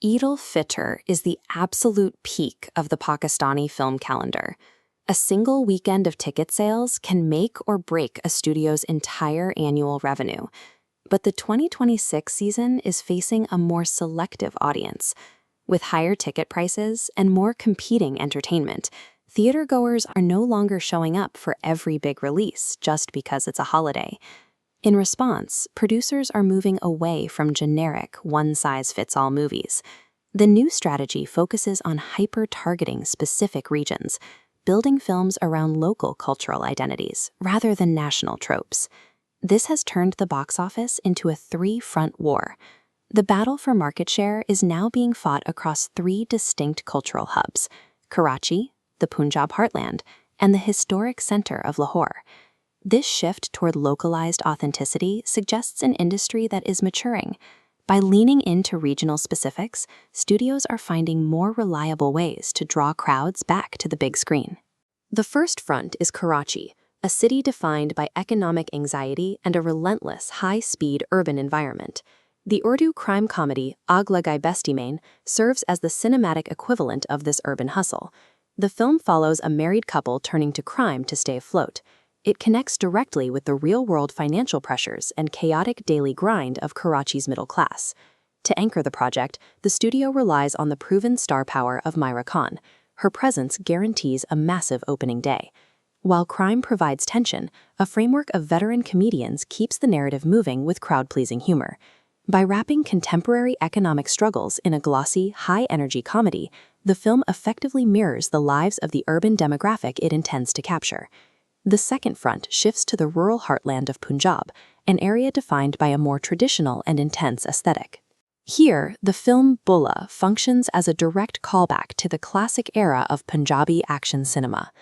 Eid-ul-Fitr is the absolute peak of the Pakistani film calendar. A single weekend of ticket sales can make or break a studio's entire annual revenue. But the 2026 season is facing a more selective audience. With higher ticket prices and more competing entertainment, theatergoers are no longer showing up for every big release just because it's a holiday. In response, producers are moving away from generic, one-size-fits-all movies. The new strategy focuses on hyper-targeting specific regions, building films around local cultural identities rather than national tropes. This has turned the box office into a three-front war. The battle for market share is now being fought across three distinct cultural hubs: Karachi, the Punjab heartland, and the historic center of Lahore. This shift toward localized authenticity suggests an industry that is maturing. By leaning into regional specifics, studios are finding more reliable ways to draw crowds back to the big screen. The first front is Karachi, a city defined by economic anxiety and a relentless, high-speed urban environment. The Urdu crime comedy Aghla Lagai Basti Mein serves as the cinematic equivalent of this urban hustle. The film follows a married couple turning to crime to stay afloat. It connects directly with the real-world financial pressures and chaotic daily grind of Karachi's middle class. To anchor the project, the studio relies on the proven star power of Mahira Khan. Her presence guarantees a massive opening day. While crime provides tension, a framework of veteran comedians keeps the narrative moving with crowd-pleasing humor. By wrapping contemporary economic struggles in a glossy, high-energy comedy, the film effectively mirrors the lives of the urban demographic it intends to capture. The second front shifts to the rural heartland of Punjab, an area defined by a more traditional and intense aesthetic. Here, the film Bhula functions as a direct callback to the classic era of Punjabi action cinema.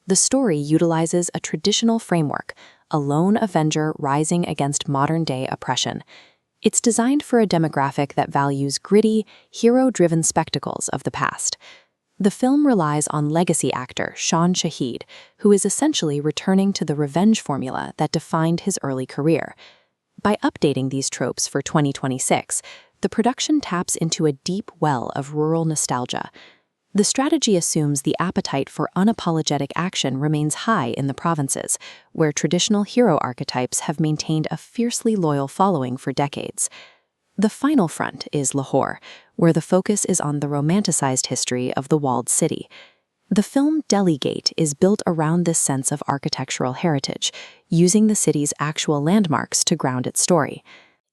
The story utilizes a traditional framework, a lone avenger rising against modern-day oppression. It's designed for a demographic that values gritty, hero-driven spectacles of the past. The film relies on legacy actor Shaun Shahid, who is essentially returning to the revenge formula that defined his early career. By updating these tropes for 2026, the production taps into a deep well of rural nostalgia. The strategy assumes the appetite for unapologetic action remains high in the provinces, where traditional hero archetypes have maintained a fiercely loyal following for decades. The final front is Lahore, where the focus is on the romanticized history of the walled city. The film Delhi Gate is built around this sense of architectural heritage, using the city's actual landmarks to ground its story.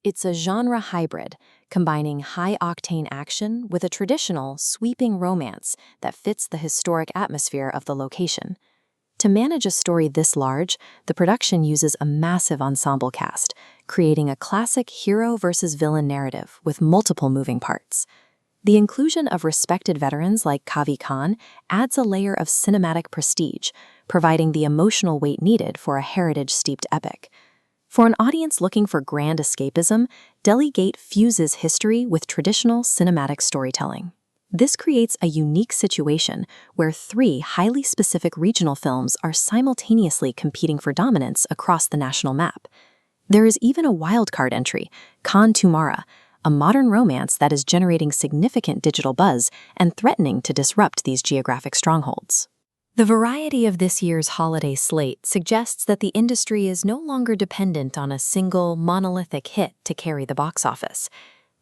It's a genre hybrid, combining high-octane action with a traditional, sweeping romance that fits the historic atmosphere of the location. To manage a story this large, the production uses a massive ensemble cast, creating a classic hero versus villain narrative with multiple moving parts. The inclusion of respected veterans like Khan adds a layer of cinematic prestige, providing the emotional weight needed for a heritage-steeped epic. For an audience looking for grand escapism, Delhi Gate fuses history with traditional cinematic storytelling. This creates a unique situation where three highly specific regional films are simultaneously competing for dominance across the national map. There is even a wildcard entry, Tumhara, a modern romance that is generating significant digital buzz and threatening to disrupt these geographic strongholds. The variety of this year's holiday slate suggests that the industry is no longer dependent on a single, monolithic hit to carry the box office.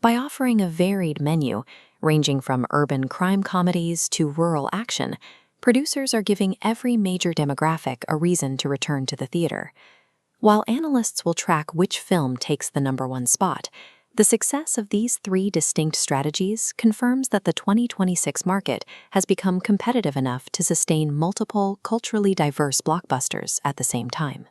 By offering a varied menu, ranging from urban crime comedies to rural action, producers are giving every major demographic a reason to return to the theater. While analysts will track which film takes the #1 spot, the success of these three distinct strategies confirms that the 2026 market has become competitive enough to sustain multiple, culturally diverse blockbusters at the same time.